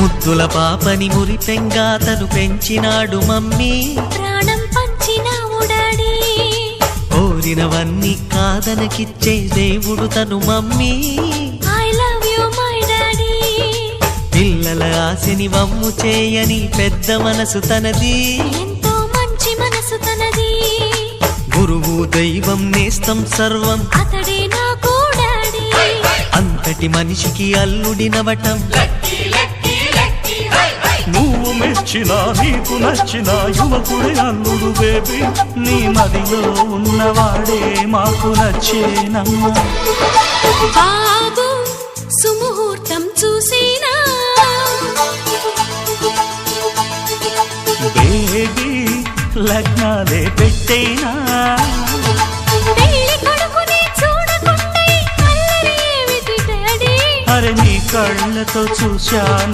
ముద్దుల పాపని మురిపెంగా తను పెంచినాడు మమ్మీ, ప్రాణం పంచినావు డాడీ. కోరినవన్నీ కాదనకిచ్చే దేవుడు తను mummy, I love you my daddy. పిల్లల ఆశని వమ్ము చేయని పెద్ద మనసు తనది, ఎంతో మంచి మనసు తనది. గురువు దైవం నేస్తం సర్వం అతడే నాకు డాడీ. అంతటి మనిషికి అల్లుడినవటం, నువ్వు మెచ్చినా నీకు నచ్చిన యువకుడే అల్లుడు బేబీ, నీ మదిలో ఉన్నవాడే మాకు నచ్చేనమ్మా. బాబు సుముహూర్తం చూసినా, బేబీ లగ్నాలే పెట్టేనా, పెళ్లి కొడుకుని చూడకుండా అల్లరి ఏమిటి డాడీ. అరే నీ కళ్ళతో చూశాను